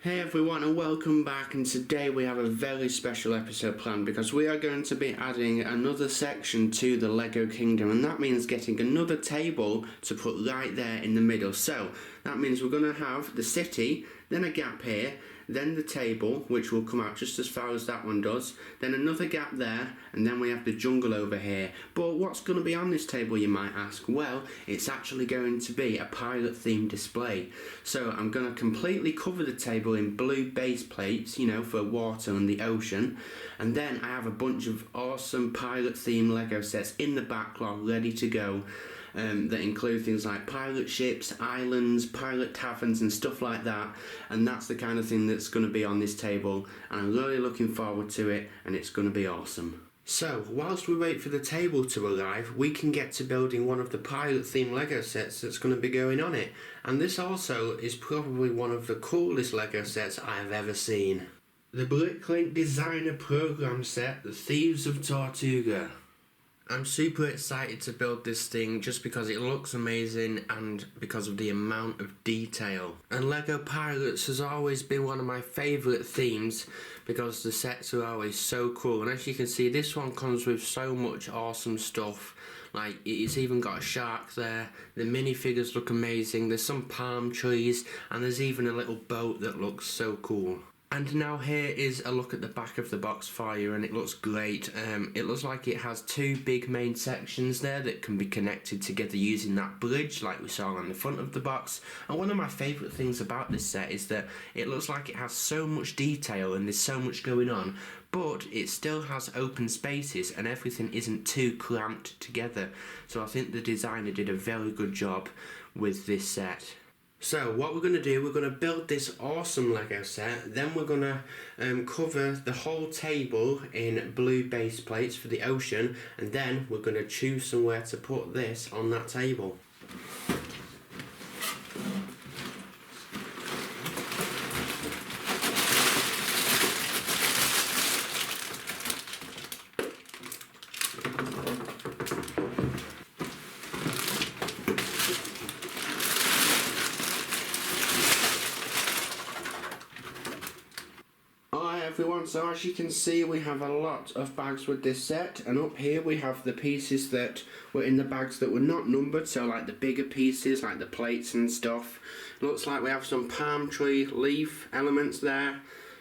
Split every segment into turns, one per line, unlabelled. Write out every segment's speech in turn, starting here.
Hey everyone and welcome back, and today we have a very special episode planned because we are going to be adding another section to the Lego Kingdom, and that means getting another table to put right there in the middle. So that means we're going to have the city, then a gap here, then the table, which will come out just as far as that one does, then another gap there, and then we have the jungle over here. But what's going to be on this table, you might ask? Well, it's actually going to be a pirate themed display. So I'm going to completely cover the table in blue base plates, for water and the ocean, and then I have a bunch of awesome pirate themed Lego sets in the backlog ready to go. That include things like pirate ships, islands, pirate taverns and stuff like that, and that's the kind of thing that's going to be on this table, and I'm really looking forward to it, and it's going to be awesome. So, whilst we wait for the table to arrive, we can get to building one of the pirate themed Lego sets that's going to be going on it, and this also is probably one of the coolest Lego sets I have ever seen. The Bricklink Designer Program Set, the Thieves of Tortuga. I'm super excited to build this thing just because it looks amazing and because of the amount of detail. And Lego Pirates has always been one of my favourite themes because the sets are always so cool. And as you can see, this one comes with so much awesome stuff. Like, it's even got a shark there, the minifigures look amazing, there's some palm trees, and there's even a little boat that looks so cool. And now here is a look at the back of the box for you, and it looks great. It looks like it has two big main sections there that can be connected together using that bridge like we saw on the front of the box. And one of my favourite things about this set is that it looks like it has so much detail and there's so much going on, but it still has open spaces and everything isn't too cramped together. So I think the designer did a very good job with this set. So what we're going to do, we're going to build this awesome Lego set, then we're going to cover the whole table in blue base plates for the ocean, and then we're going to choose somewhere to put this on that table. Everyone, so as you can see, we have a lot of bags with this set, and up here we have the pieces that were in the bags that were not numbered, so like the bigger pieces like the plates and stuff. Looks like we have some palm tree leaf elements there.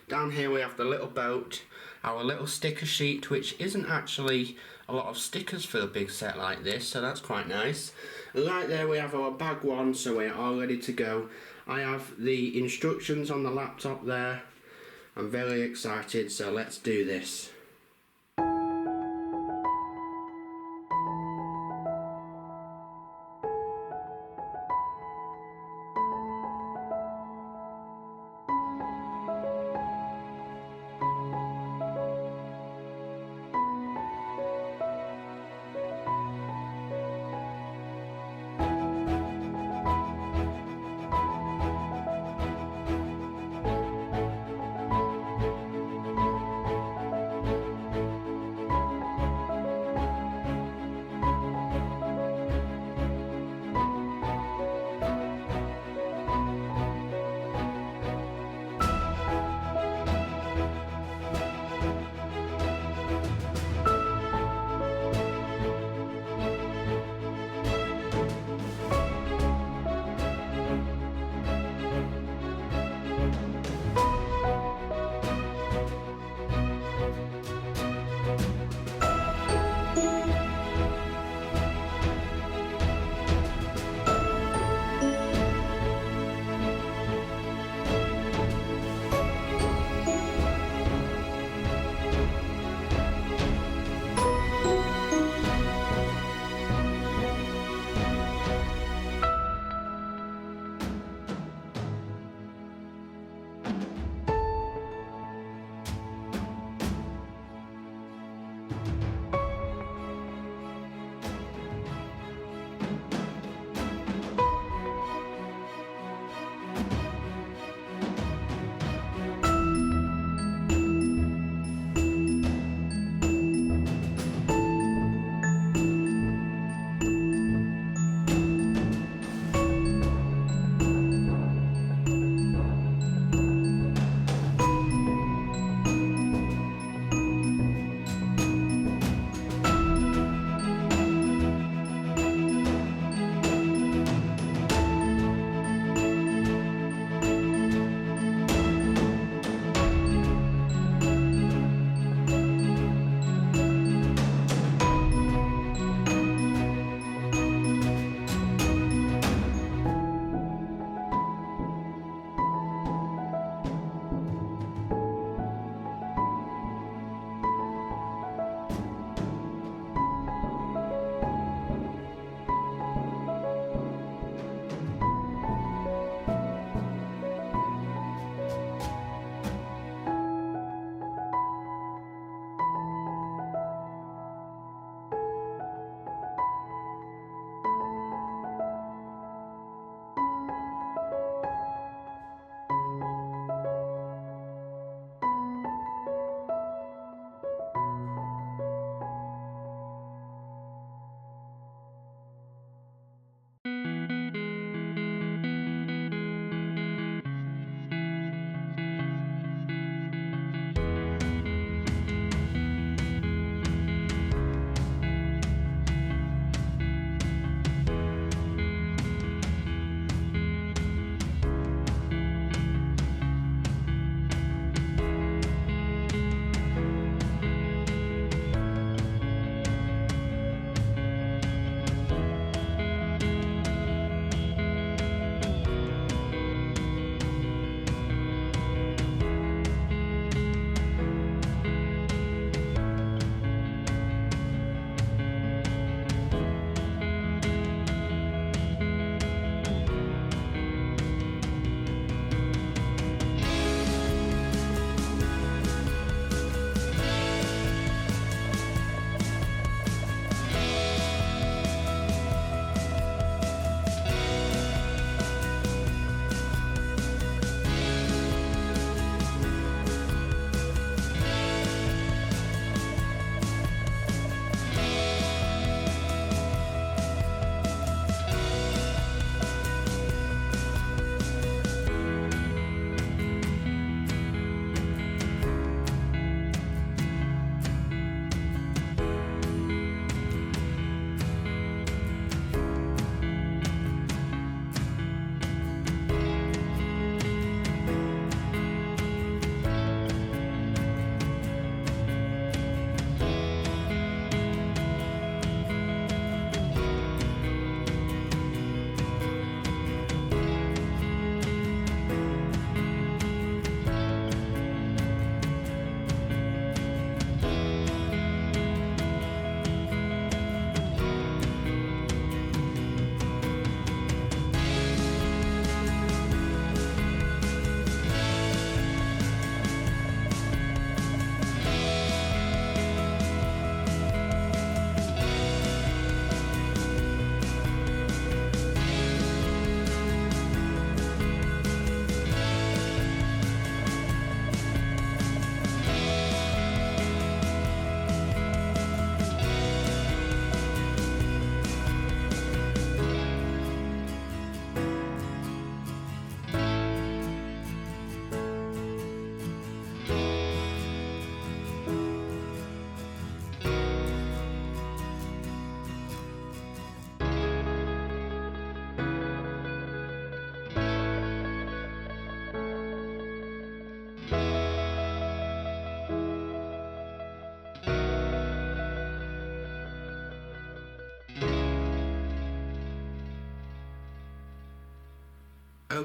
Down here we have the little boat, our little sticker sheet, which isn't actually a lot of stickers for a big set like this, so that's quite nice. Right there we have our bag one, so we're all ready to go. I have the instructions on the laptop there. I'm very excited, so let's do this.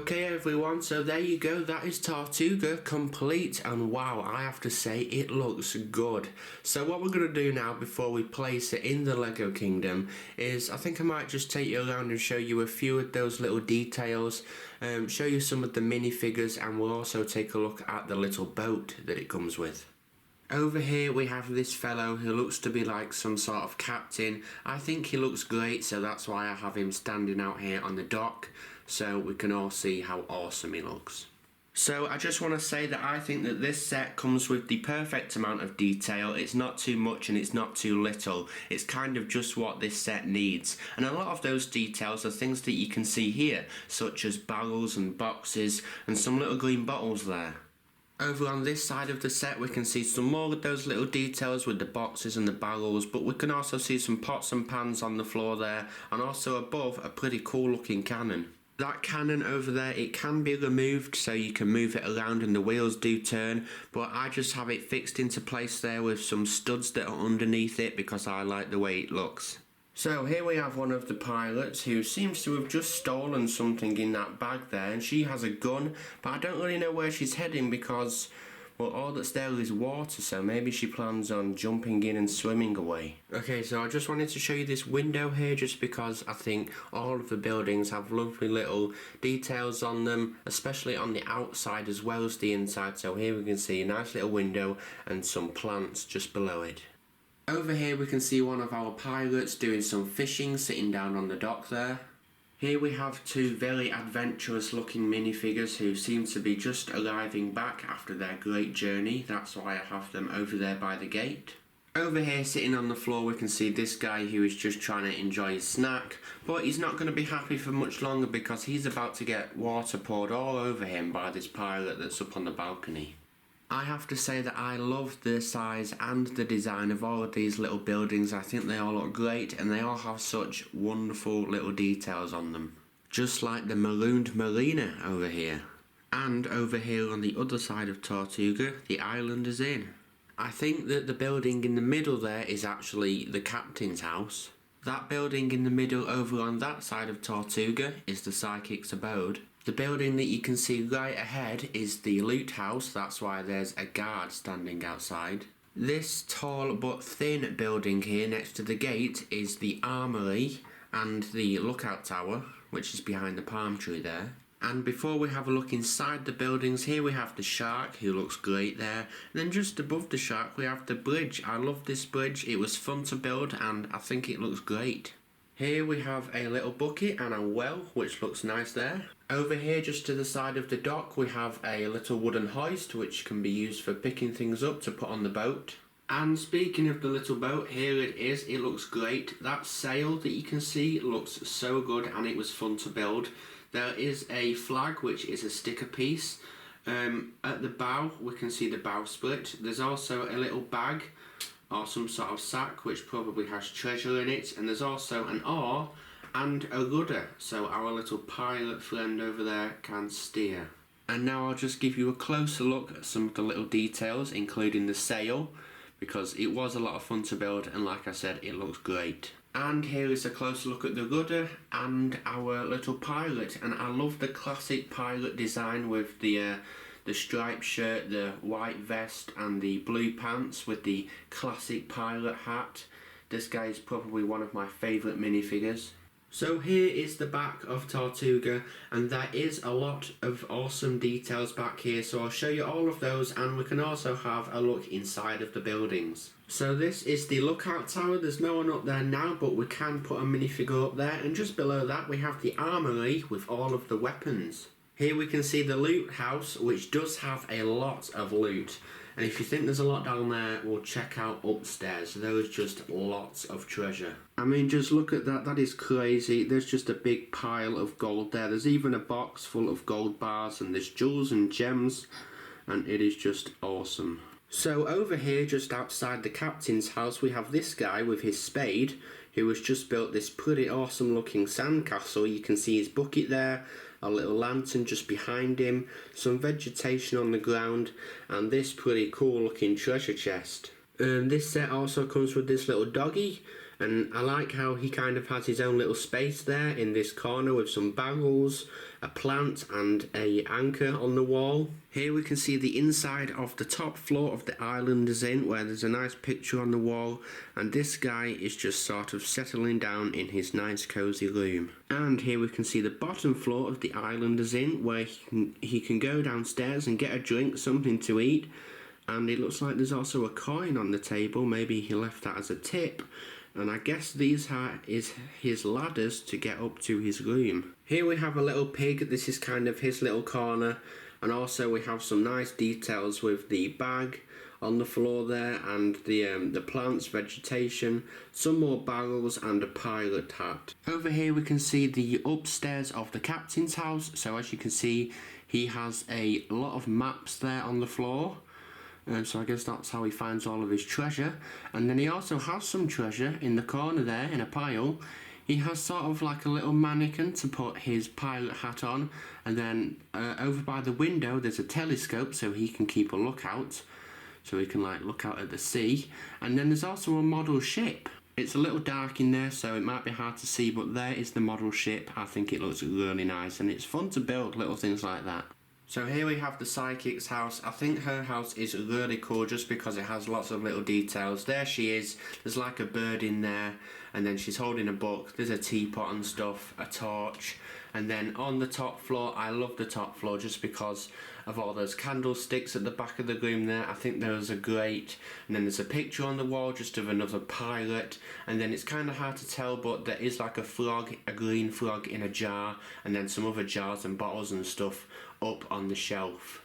Okay everyone, so there you go, that is Tortuga complete, and wow, I have to say it looks good. So what we're going to do now before we place it in the Lego Kingdom is I think I might just take you around and show you a few of those little details, show you some of the minifigures, and we'll also take a look at the little boat that it comes with. Over here we have this fellow who looks to be like some sort of captain. I think he looks great, so that's why I have him standing out here on the dock, so we can all see how awesome he looks. So I just want to say that I think that this set comes with the perfect amount of detail. It's not too much and it's not too little. It's kind of just what this set needs. And a lot of those details are things that you can see here, such as barrels and boxes and some little green bottles there. Over on this side of the set we can see some more of those little details with the boxes and the barrels, but we can also see some pots and pans on the floor there, and also above a pretty cool looking cannon. That cannon over there, it can be removed so you can move it around and the wheels do turn, but I just have it fixed into place there with some studs that are underneath it because I like the way it looks. So here we have one of the pilots who seems to have just stolen something in that bag there, and she has a gun, but I don't really know where she's heading because, well, all that's there is water, so maybe she plans on jumping in and swimming away. Okay, so I just wanted to show you this window here just because I think all of the buildings have lovely little details on them, especially on the outside as well as the inside. So here we can see a nice little window and some plants just below it. Over here we can see one of our pilots doing some fishing, sitting down on the dock there. Here we have two very adventurous looking minifigures who seem to be just arriving back after their great journey. That's why I have them over there by the gate. Over here sitting on the floor we can see this guy who is just trying to enjoy his snack, but he's not going to be happy for much longer because he's about to get water poured all over him by this pilot that's up on the balcony. I have to say that I love the size and the design of all of these little buildings. I think they all look great and they all have such wonderful little details on them. Just like the marooned marina over here. And over here on the other side of Tortuga, the island is in. I think that the building in the middle there is actually the captain's house. That building in the middle over on that side of Tortuga is the psychic's abode. The building that you can see right ahead is the loot house, that's why there's a guard standing outside. This tall but thin building here next to the gate is the armory and the lookout tower, which is behind the palm tree there. And before we have a look inside the buildings, here we have the shark who looks great there. And then just above the shark we have the bridge. I love this bridge, it was fun to build and I think it looks great. Here we have a little bucket and a well, which looks nice there. Over here, just to the side of the dock, we have a little wooden hoist, which can be used for picking things up to put on the boat. And speaking of the little boat, here it is. It looks great. That sail that you can see looks so good and it was fun to build. There is a flag, which is a sticker piece. At the bow, we can see the bowsprit. There's also a little bag or some sort of sack which probably has treasure in it, and there's also an oar and a rudder so our little pilot friend over there can steer. And now I'll just give you a closer look at some of the little details, including the sail, because it was a lot of fun to build and like I said it looks great. And here is a closer look at the rudder and our little pilot, and I love the classic pilot design with the striped shirt, the white vest and the blue pants with the classic pilot hat. This guy is probably one of my favourite minifigures. So here is the back of Tortuga, and there is a lot of awesome details back here, so I'll show you all of those, and we can also have a look inside of the buildings. So this is the lookout tower. There's no one up there now, but we can put a minifigure up there, and just below that we have the armory with all of the weapons. Here we can see the loot house, which does have a lot of loot. And if you think there's a lot down there, we'll check out upstairs. There is just lots of treasure. I mean, just look at that. That is crazy. There's just a big pile of gold there. There's even a box full of gold bars, and there's jewels and gems. And it is just awesome. So over here, just outside the captain's house, we have this guy with his spade, who has just built this pretty awesome looking sandcastle. You can see his bucket there, a little lantern just behind him, some vegetation on the ground, and this pretty cool looking treasure chest. This set also comes with this little doggy, And I like how he kind of has his own little space there in this corner with some barrels, a plant and a anchor on the wall. Here we can see the inside of the top floor of the Islanders Inn, where there's a nice picture on the wall, and this guy is just sort of settling down in his nice cozy room. And here we can see the bottom floor of the Islanders Inn, where he can go downstairs and get a drink, something to eat. And it looks like there's also a coin on the table, maybe he left that as a tip. And I guess these are his ladders to get up to his room. Here we have a little pig, this is kind of his little corner, and also we have some nice details with the bag on the floor there, and the plants, vegetation, some more barrels and a pilot hat. Over here we can see the upstairs of the captain's house, so as you can see he has a lot of maps there on the floor. So I guess that's how he finds all of his treasure. And then he also has some treasure in the corner there in a pile. He has sort of like a little mannequin to put his pilot hat on. And then over by the window there's a telescope so he can keep a lookout. So he can like look out at the sea. And then there's also a model ship. It's a little dark in there so it might be hard to see, but there is the model ship. I think it looks really nice and it's fun to build little things like that. So here we have the psychic's house. I think her house is really cool just because it has lots of little details. There she is, there's like a bird in there, and then she's holding a book, there's a teapot and stuff, a torch, and then on the top floor, I love the top floor just because of all those candlesticks at the back of the room there. I think those are great. And then there's a picture on the wall just of another pilot, and then it's kind of hard to tell, but there is like a frog, a green frog in a jar, and then some other jars and bottles and stuff up on the shelf.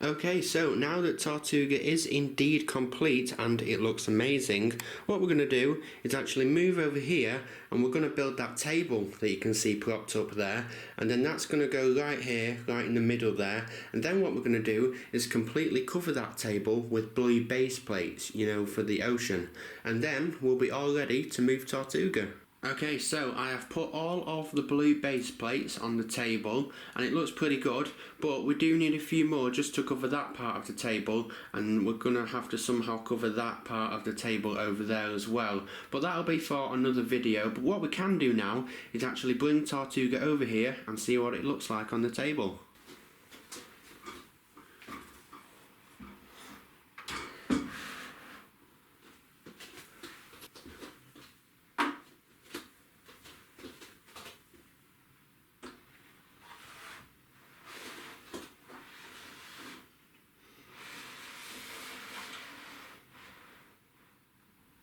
Okay, so now that Tortuga is indeed complete and it looks amazing, what we're going to do is actually move over here and we're going to build that table that you can see propped up there, and then that's going to go right here, right in the middle there, and then what we're going to do is completely cover that table with blue base plates, you know, for the ocean, and then we'll be all ready to move Tortuga. Okay, so I have put all of the blue base plates on the table and it looks pretty good, but we do need a few more just to cover that part of the table, and we're going to have to somehow cover that part of the table over there as well. But that'll be for another video. But what we can do now is actually bring Tortuga over here and see what it looks like on the table.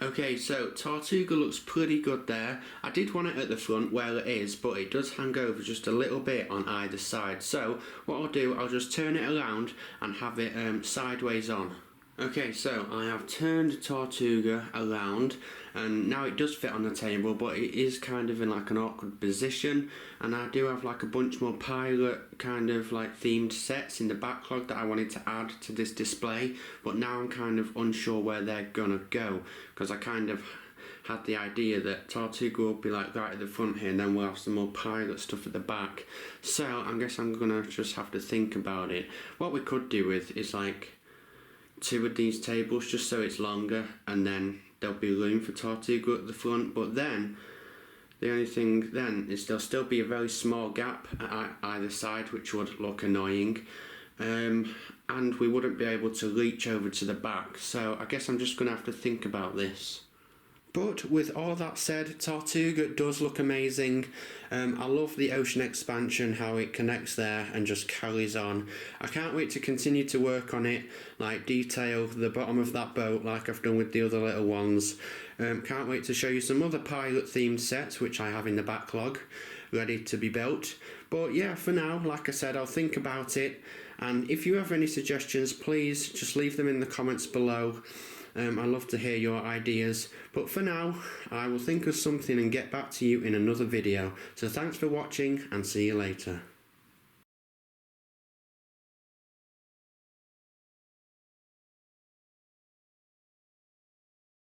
Okay, so Tortuga looks pretty good there. I did want it at the front where it is, but it does hang over just a little bit on either side. So what I'll do, I'll just turn it around and have it sideways on. Okay, so I have turned Tortuga around and now it does fit on the table, but it is kind of in like an awkward position, and I do have like a bunch more pilot kind of like themed sets in the backlog that I wanted to add to this display, but now I'm kind of unsure where they're gonna go, because I kind of had the idea that Tortuga will be like right at the front here and then we'll have some more pilot stuff at the back. So I guess I'm gonna just have to think about it. What we could do with is like 2 of these tables just so it's longer, and then there'll be room for Tortuga at the front, but then the only thing then is there'll still be a very small gap at either side which would look annoying, and we wouldn't be able to reach over to the back, so I guess I'm just going to have to think about this. But with all that said, Tortuga does look amazing. I love the ocean expansion, how it connects there and just carries on. I can't wait to continue to work on it, like detail the bottom of that boat like I've done with the other little ones. Can't wait to show you some other pilot themed sets which I have in the backlog ready to be built. But yeah, for now, like I said, I'll think about it, and if you have any suggestions, please just leave them in the comments below. I'd love to hear your ideas, but for now I will think of something and get back to you in another video. So thanks for watching and see you later.